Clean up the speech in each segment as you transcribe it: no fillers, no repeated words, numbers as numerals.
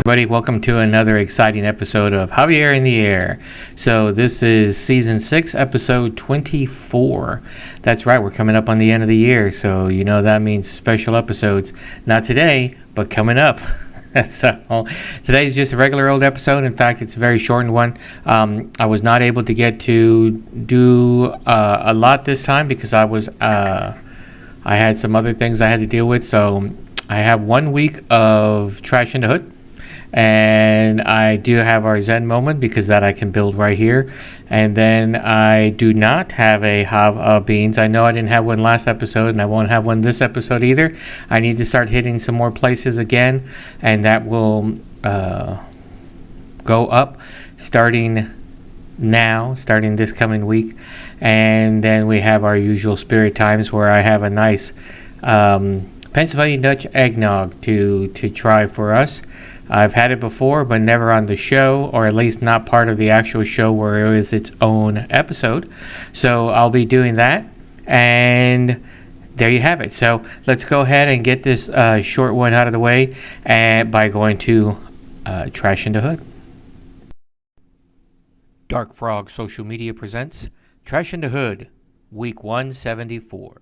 Everybody, welcome to another exciting episode of Javier in the Air. So this is season 6, episode 24. That's right, we're coming up on the end of the year, so you know that means special episodes. Not today, but coming up. So today's just a regular old episode. In fact, it's a very shortened one. I was not able to get to do a lot this time because I had some other things I had to deal with. So I have 1 week of Trash in the Hood. And I do have our Zen Moment because that I can build right here. And then I do not have a Hav Beans. I know I didn't have one last episode, and I won't have one this episode either. I need to start hitting some more places again, and that will go up starting this coming week. And then we have our usual spirit times where I have a nice Pennsylvania Dutch eggnog to try for us. I've had it before, but never on the show, or at least not part of the actual show where it was its own episode. So I'll be doing that, and there you have it. So let's go ahead and get this short one out of the way by going to Trash in the Hood. Dark Frog Social Media presents Trash in the Hood, Week 174.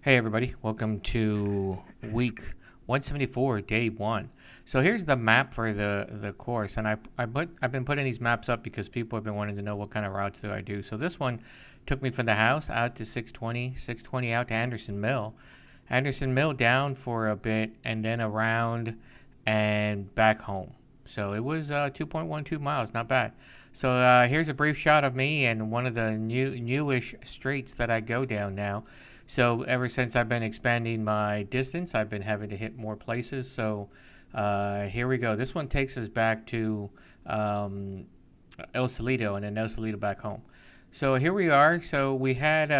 Hey everybody, welcome to Week 174, Day 1. So here's the map for the course, and I've been putting these maps up because people have been wanting to know what kind of routes do I do. So this one took me from the house out to 620 out to Anderson Mill down for a bit, and then around and back home. So it was 2.12 miles, not bad. So here's a brief shot of me and one of the newish streets that I go down now. So ever since I've been expanding my distance, I've been having to hit more places. So here we go. This one takes us back to El Salito, and then El Salito back home. So here we are. So we had,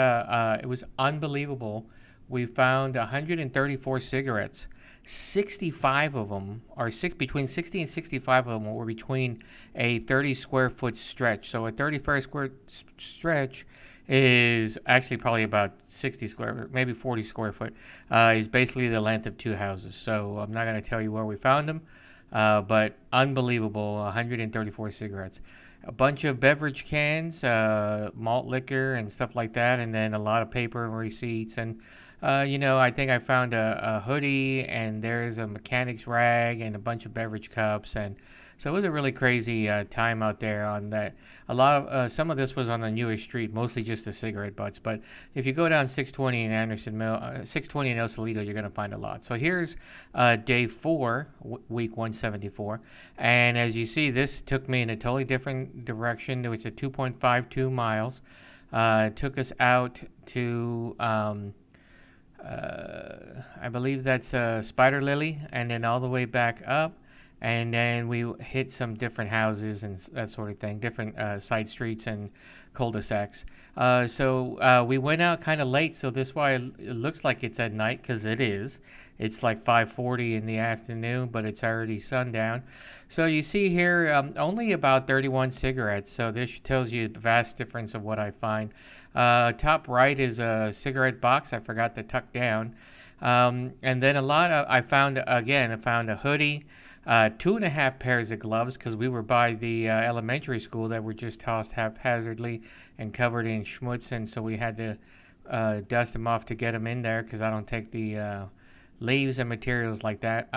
it was unbelievable. We found 134 cigarettes. 65 of them, or between 60 and 65 of them were between a 30 square foot stretch. So a 30 square stretch is actually probably about 60 square, maybe 40 square foot, is basically the length of two houses. So I'm not going to tell you where we found them, but unbelievable, 134 cigarettes. A bunch of beverage cans, malt liquor and stuff like that, and then a lot of paper and receipts. And, I think I found a hoodie, and there's a mechanic's rag and a bunch of beverage cups. And so it was a really crazy time out there on that. A lot of some of this was on the newest street, mostly just the cigarette butts. But if you go down 620 in Anderson Mill, 620 in El Salito, you're going to find a lot. So here's day 4, week 174. And as you see, this took me in a totally different direction. It was at 2.52 miles. Took us out to, I believe that's Spider Lily, and then all the way back up. And then we hit some different houses and that sort of thing, different side streets and cul-de-sacs. So we went out kind of late, so this is why it looks like it's at night, because it is. It's like 5:40 in the afternoon, but it's already sundown. So you see here only about 31 cigarettes, so this tells you the vast difference of what I find. Top right is a cigarette box I forgot to tuck down. And then I found a hoodie. 2.5 pairs of gloves, because we were by the elementary school that were just tossed haphazardly and covered in schmutz, and so we had to dust them off to get them in there, because I don't take the leaves and materials like that.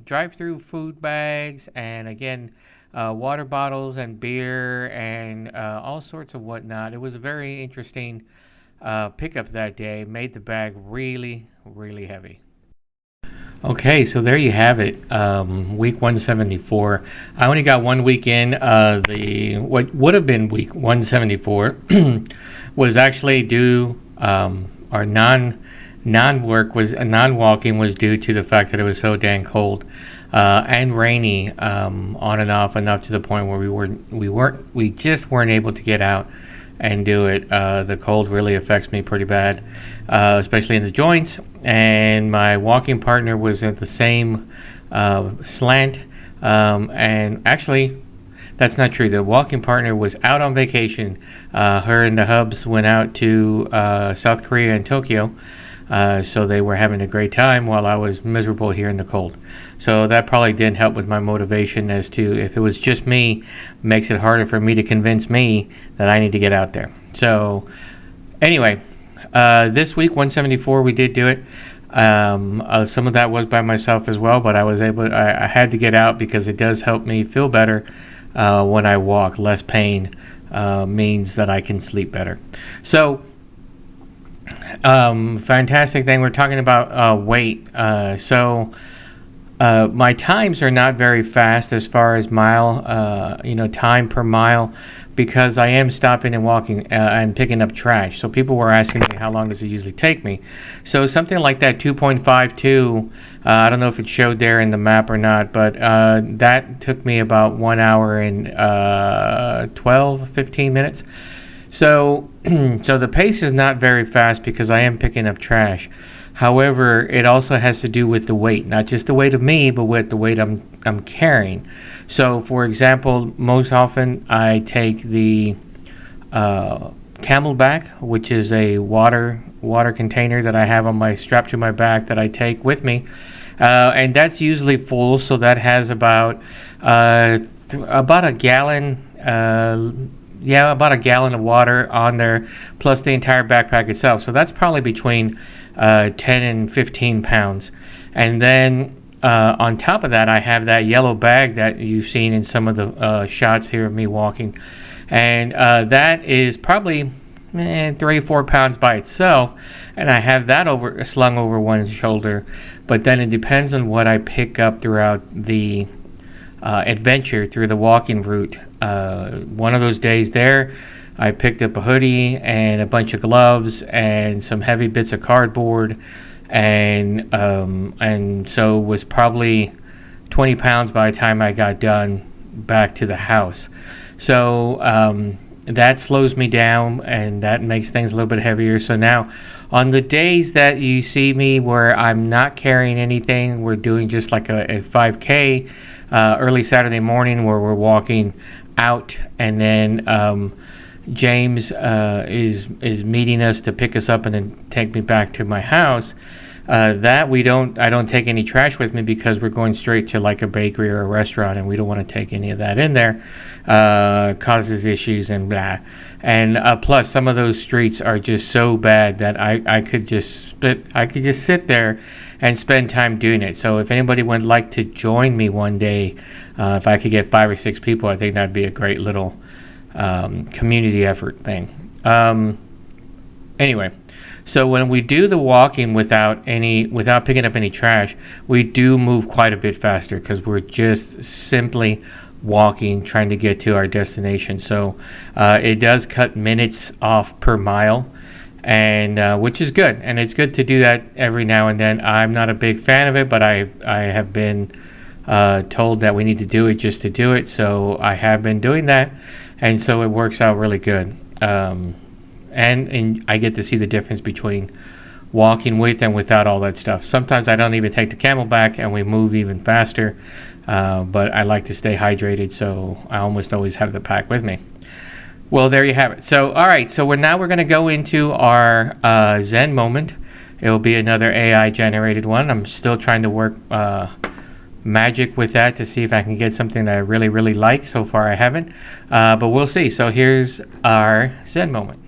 Drive-through food bags, and again, water bottles and beer and all sorts of whatnot. It was a very interesting pickup that day. Made the bag really, really heavy. Okay, so there you have it. Week 174. I only got 1 week in. What would have been week 174 was actually due. Our non-walking was due to the fact that it was so dang cold and rainy, on and off, enough to the point where we just weren't able to get out and do it. The cold really affects me pretty bad, especially in the joints. And my walking partner was at the same slant. And actually, that's not true. The walking partner was out on vacation. Her and the hubs went out to South Korea and Tokyo. So they were having a great time while I was miserable here in the cold. So that probably didn't help with my motivation as to if it was just me, makes it harder for me to convince me that I need to get out there. So anyway, this week 174 we did do it. Some of that was by myself as well, but I had to get out because it does help me feel better when I walk. Less pain means that I can sleep better. So fantastic thing. We're talking about weight. My times are not very fast as far as time per mile, because I am stopping and walking and picking up trash. So people were asking me how long does it usually take me. So something like that, 2.52. I don't know if it showed there in the map or not, but that took me about 1 hour and 15 minutes. So, so the pace is not very fast because I am picking up trash. However, it also has to do with the weight, not just the weight of me, but with the weight I'm carrying. So, for example, most often I take the Camelback, which is a water container that I have on my strap to my back that I take with me, and that's usually full. So that has about a gallon. About a gallon of water on there, plus the entire backpack itself. So that's probably between 10 and 15 pounds. And then on top of that, I have that yellow bag that you've seen in some of the shots here of me walking. And that is probably 3 or 4 pounds by itself. And I have that slung over one shoulder. But then it depends on what I pick up throughout the adventure through the walking route. One of those days there, I picked up a hoodie and a bunch of gloves and some heavy bits of cardboard, and so it was probably 20 pounds by the time I got done back to the house. So that slows me down, and that makes things a little bit heavier. So now, on the days that you see me where I'm not carrying anything, we're doing just like a 5K early Saturday morning where we're walking out, and then James is meeting us to pick us up and then take me back to my house. I don't take any trash with me because we're going straight to like a bakery or a restaurant, and we don't want to take any of that in there. Causes issues and blah. And plus, some of those streets are just so bad that I could just sit there and spend time doing it. So if anybody would like to join me one day, if I could get 5 or 6 people, I think that'd be a great little community effort thing. Anyway, so when we do the walking without picking up any trash, we do move quite a bit faster because we're just simply walking, trying to get to our destination. So it does cut minutes off per mile, and which is good. And it's good to do that every now and then. I'm not a big fan of it, but I have been told that we need to do it just to do it. So I have been doing that, and so it works out really good. And I get to see the difference between walking with and without all that stuff. Sometimes I don't even take the Camelback, and we move even faster. But I like to stay hydrated, so I almost always have the pack with me. Well, there you have it. So, all right. So we're going to go into our Zen Moment. It will be another AI generated one. I'm still trying to work magic with that to see if I can get something that I really, really like. So far, I haven't, but we'll see. So here's our Zen Moment.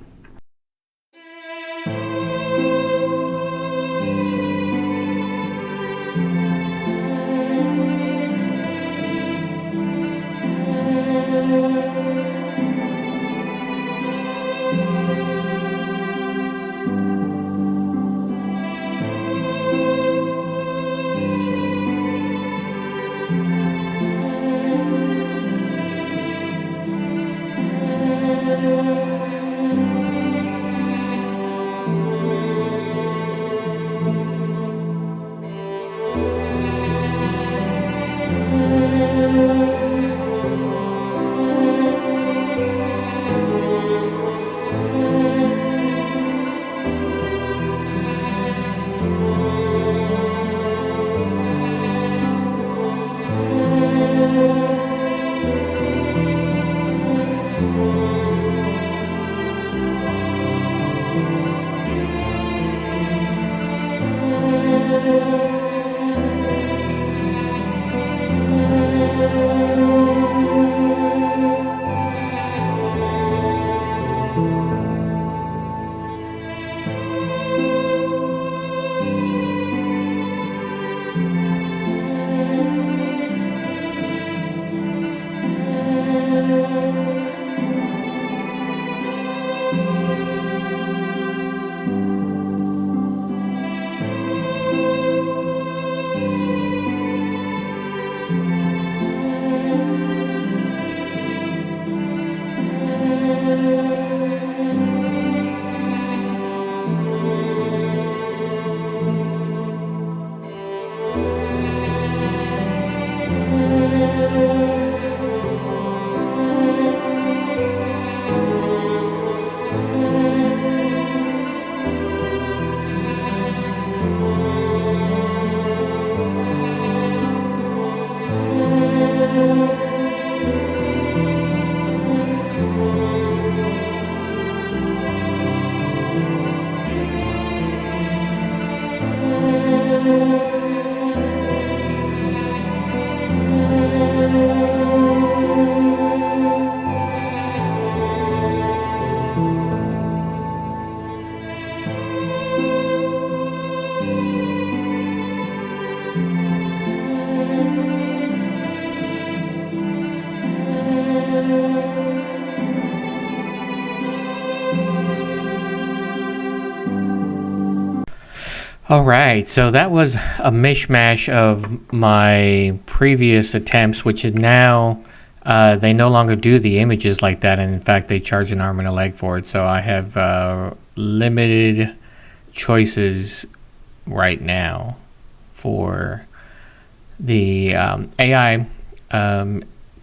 All right, so that was a mishmash of my previous attempts, which is now they no longer do the images like that, and in fact, they charge an arm and a leg for it. So I have limited choices right now for the AI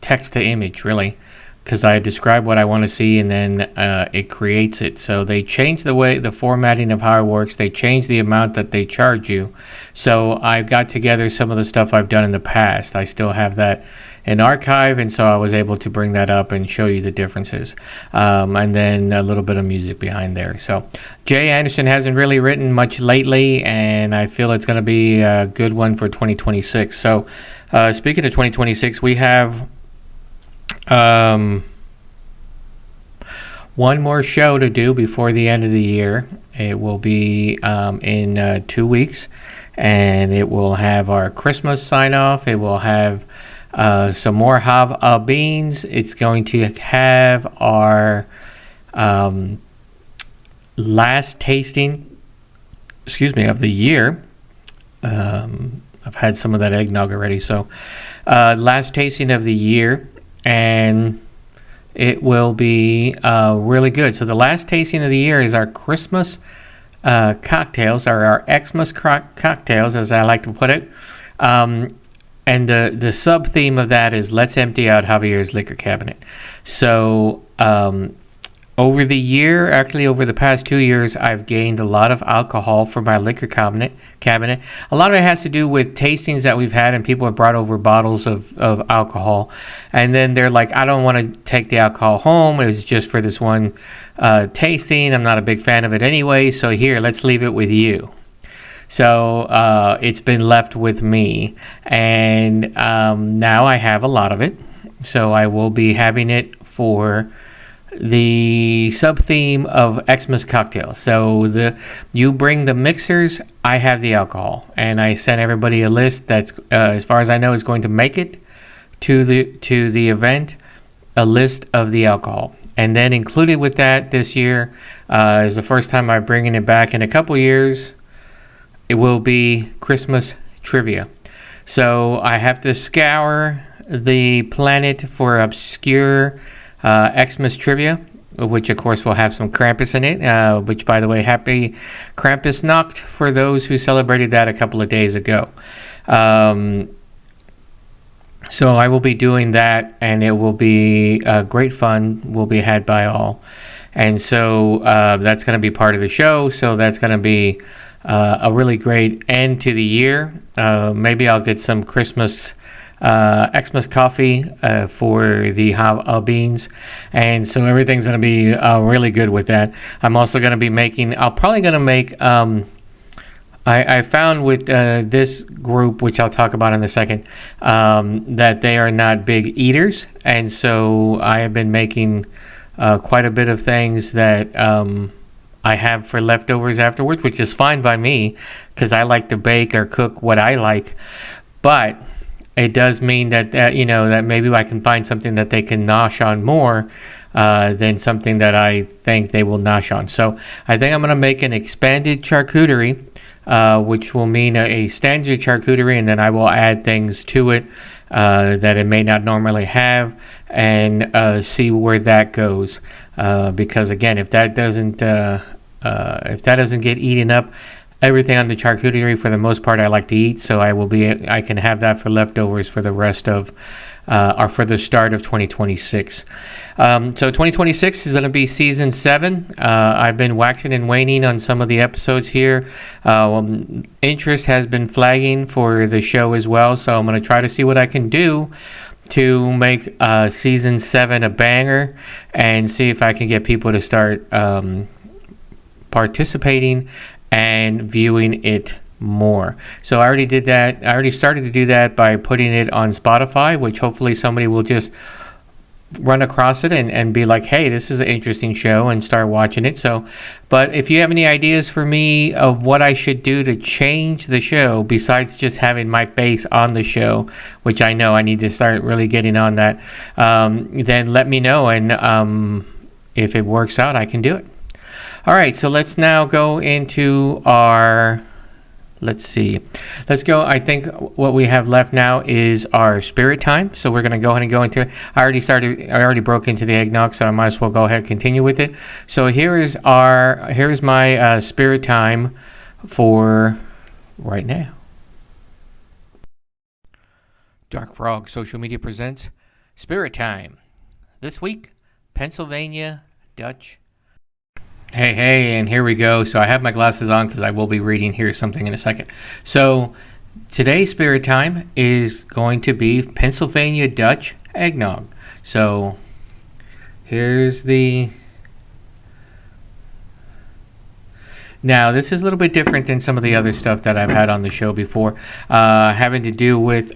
text to image, really, because I describe what I want to see and then it creates it. So they change the formatting of how it works. They change the amount that they charge you. So I've got together some of the stuff I've done in the past. I still have that in archive, and so I was able to bring that up and show you the differences. And then a little bit of music behind there. So Jay Anderson hasn't really written much lately, and I feel it's going to be a good one for 2026. So speaking of 2026, we have one more show to do before the end of the year. It will be in 2 weeks, and it will have our Christmas sign off. It will have some more beans. It's going to have our last tasting, of the year. I've had some of that eggnog already, so last tasting of the year, and it will be really good. So the last tasting of the year is our Christmas cocktails, or our Xmas cocktails, as I like to put it. And the sub theme of that is let's empty out Javier's liquor cabinet. So over the past 2 years, I've gained a lot of alcohol for my liquor cabinet. A lot of it has to do with tastings that we've had, and people have brought over bottles of alcohol. And then they're like, I don't want to take the alcohol home. It was just for this one tasting. I'm not a big fan of it anyway. So here, let's leave it with you. So it's been left with me. And now I have a lot of it. So I will be having it for the sub theme of Xmas cocktail. So you bring the mixers, I have the alcohol, and I sent everybody a list that's as far as I know is going to make it to the event, a list of the alcohol. And then included with that this year is the first time I'm bringing it back in a couple years. It will be Christmas trivia. So I have to scour the planet for obscure Xmas trivia, which of course will have some Krampus in it, which, by the way, happy Krampusnacht for those who celebrated that a couple of days ago. So I will be doing that, and it will be great fun, will be had by all. And so that's going to be part of the show, so that's going to be a really great end to the year. Maybe I'll get some Christmas Xmas coffee for the beans, and so everything's going to be really good with that. I'm also going to be make I found with this group, which I'll talk about in a second, that they are not big eaters, and so I have been making quite a bit of things that I have for leftovers afterwards, which is fine by me because I like to bake or cook what I like, but it does mean that that maybe I can find something that they can nosh on more than something that I think they will nosh on. So I think I'm going to make an expanded charcuterie, which will mean a standard charcuterie, and then I will add things to it that it may not normally have, and see where that goes. Because again, if that doesn't get eaten up, everything on the charcuterie, for the most part, I like to eat, so I can have that for leftovers for the rest of, or for the start of 2026. So 2026 is going to be season 7. I've been waxing and waning on some of the episodes here. Interest has been flagging for the show as well, so I'm going to try to see what I can do to make season 7 a banger, and see if I can get people to start participating and viewing it more. So I already did that. I already started to do that by putting it on Spotify, which hopefully somebody will just run across it and be like, hey, this is an interesting show, and start watching it. So, but if you have any ideas for me of what I should do to change the show besides just having my face on the show, which I know I need to start really getting on that, then let me know, and if it works out, I can do it. All right, so let's now go into our. Let's see. Let's go. I think what we have left now is our spirit time. So we're going to go ahead and go into it. I already broke into the eggnog, so I might as well go ahead and continue with it. So here's my spirit time for right now. Dark Frog Social Media presents Spirit Time. This week, Pennsylvania Dutch. Hey, and here we go. So I have my glasses on because I will be reading here something in a second. So today's spirit time is going to be Pennsylvania Dutch eggnog. So here's the. Now this is a little bit different than some of the other stuff that I've had on the show before, having to do with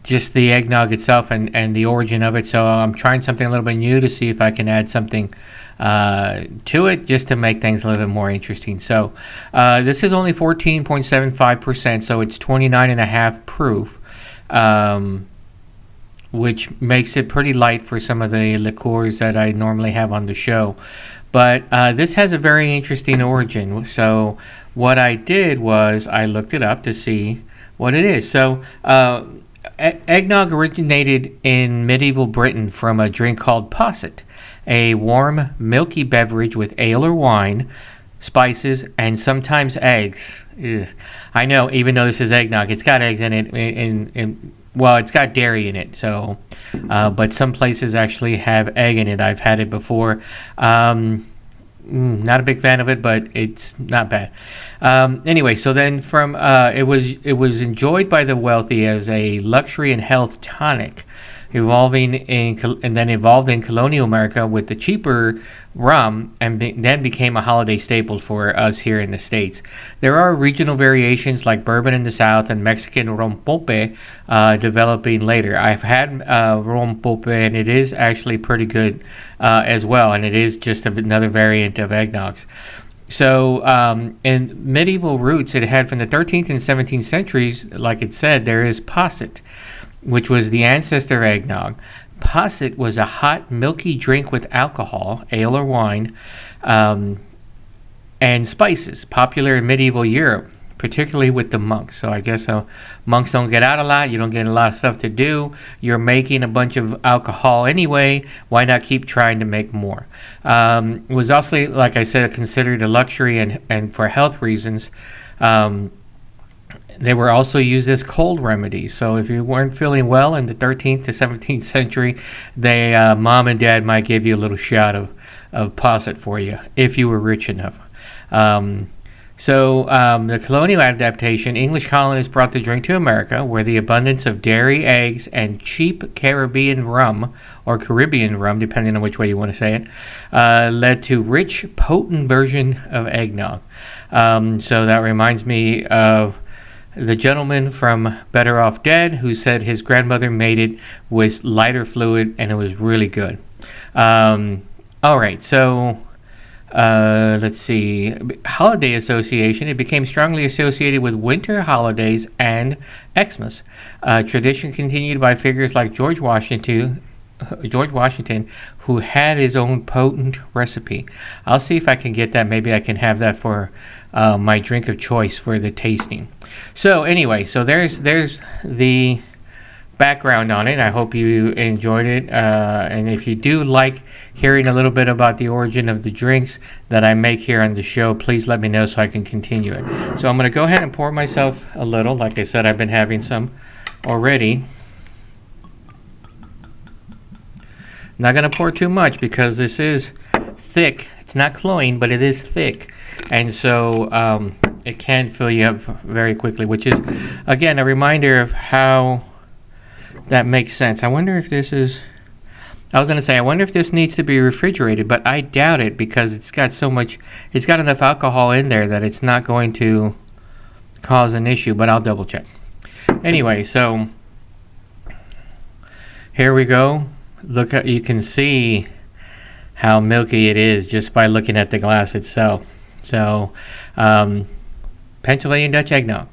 just the eggnog itself and the origin of it. So I'm trying something a little bit new to see if I can add something to it, just to make things a little bit more interesting. So this is only 14.75%, so it's 29.5 proof, which makes it pretty light for some of the liqueurs that I normally have on the show. But this has a very interesting origin. So what I did was I looked it up to see what it is. So eggnog originated in medieval Britain from a drink called posset, a warm, milky beverage with ale or wine, spices, and sometimes eggs. Ugh. I know, even though this is eggnog, it's got eggs in it. Well, it's got dairy in it. So, but some places actually have egg in it. I've had it before. Not a big fan of it, but it's not bad. Anyway, so then from it was enjoyed by the wealthy as a luxury and health tonic, and then evolved in colonial America with the cheaper rum, and then became a holiday staple for us here in the States. There are regional variations like bourbon in the South and Mexican rompope developing later. I've had rompope, and it is actually pretty good as well, and it is just another variant of eggnogs. So in medieval roots, it had from the 13th and 17th centuries, like it said, there is posset, which was the ancestor of eggnog. Posset was a hot, milky drink with alcohol, ale or wine, and spices, popular in medieval Europe, particularly with the monks. So I guess monks don't get out a lot. You don't get a lot of stuff to do. You're making a bunch of alcohol anyway. Why not keep trying to make more? It was also, like I said, considered a luxury and for health reasons. They were also used as cold remedies. So if you weren't feeling well in the 13th to 17th century, mom and dad might give you a little shot of posset for you if you were rich enough. The colonial adaptation, English colonists brought the drink to America, where the abundance of dairy, eggs, and cheap Caribbean rum, or Caribbean rum, depending on which way you want to say it, led to rich, potent version of eggnog. So that reminds me of the gentleman from Better Off Dead, who said his grandmother made it with lighter fluid, and it was really good. All right, so let's see. Holiday association. It became strongly associated with winter holidays and Xmas. Tradition continued by figures like George Washington, who had his own potent recipe. I'll see if I can get that. Maybe I can have that for my drink of choice for the tasting. So anyway, so there's the background on it. I hope you enjoyed it, and if you do like hearing a little bit about the origin of the drinks that I make here on the show, please let me know so I can continue it. So I'm going to go ahead and pour myself a little. Like I said, I've been having some already. Not going to pour too much because this is thick. It's not cloying, but it is thick, and so it can fill you up very quickly, which is, again, a reminder of how that makes sense. I wonder if this is... I was going to say, I wonder if this needs to be refrigerated, but I doubt it because it's got enough alcohol in there that it's not going to cause an issue, but I'll double check. Anyway, so Here we go. Look at, you can see how milky it is just by looking at the glass itself. So, Pennsylvania Dutch eggnog.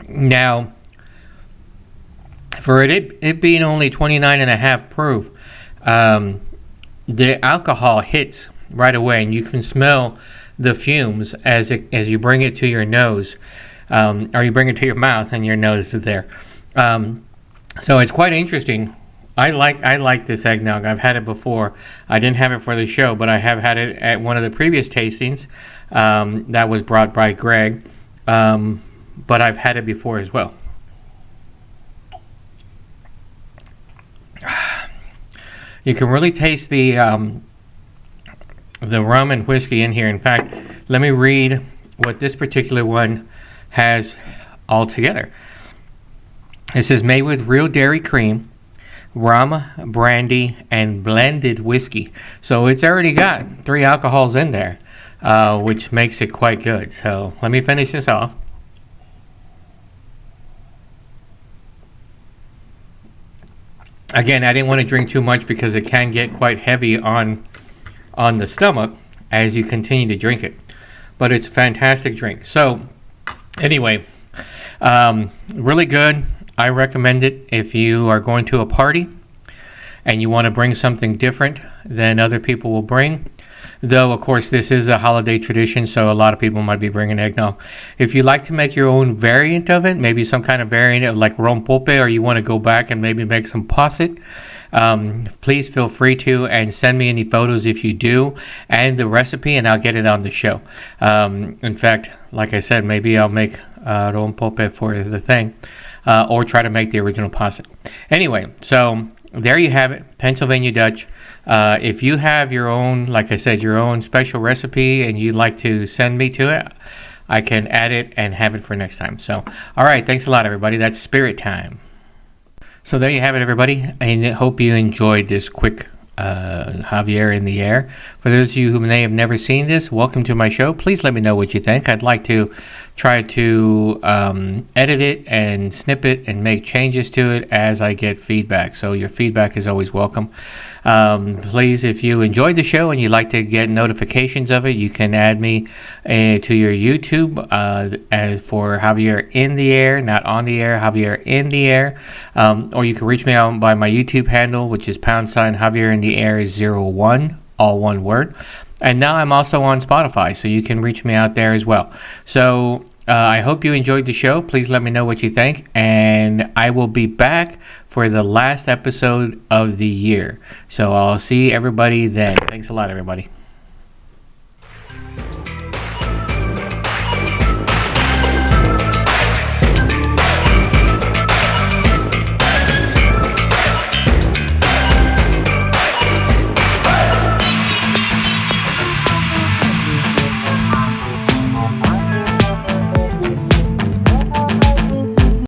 Now, for it being only 29.5 proof, the alcohol hits right away, and you can smell the fumes as you bring it to your nose, or you bring it to your mouth, and your nose is there. So it's quite interesting. I like this eggnog. I've had it before. I didn't have it for the show, but I have had it at one of the previous tastings that was brought by Greg. But I've had it before as well. You can really taste the rum and whiskey in here. In fact, let me read what this particular one has all together. It says made with real dairy cream, rum, brandy, and blended whiskey. So it's already got 3 alcohols in there, which makes it quite good. So let me finish this off. Again, I didn't want to drink too much because it can get quite heavy on the stomach as you continue to drink it. But it's a fantastic drink. So anyway, really good. I recommend it if you are going to a party and you want to bring something different than other people will bring. Though, of course, this is a holiday tradition, so a lot of people might be bringing eggnog. If you like to make your own variant of it, maybe some kind of variant of like rompope, or you want to go back and maybe make some posset, please feel free to, and send me any photos if you do, and the recipe, and I'll get it on the show. In fact, like I said, maybe I'll make rompope for the thing, or try to make the original posset. Anyway, so there you have it, Pennsylvania Dutch. If you have your own, like I said, your own special recipe and you'd like to send me to it, I can add it and have it for next time. So, all right, thanks a lot, everybody. That's spirit time. So there you have it, everybody. I hope you enjoyed this quick Javier in the Air. For those of you who may have never seen this, welcome to my show. Please let me know what you think. I'd like to try to edit it and snip it and make changes to it as I get feedback. So your feedback is always welcome. Please, if you enjoyed the show and you'd like to get notifications of it, you can add me to your YouTube as for Javier in the Air, not on the air, Javier in the Air. Or you can reach me out by my YouTube handle, which is # Javier in the Air 01, all one word. And now I'm also on Spotify, so you can reach me out there as well. So I hope you enjoyed the show. Please let me know what you think, and I will be back for the last episode of the year. So I'll see everybody then. Thanks a lot, everybody.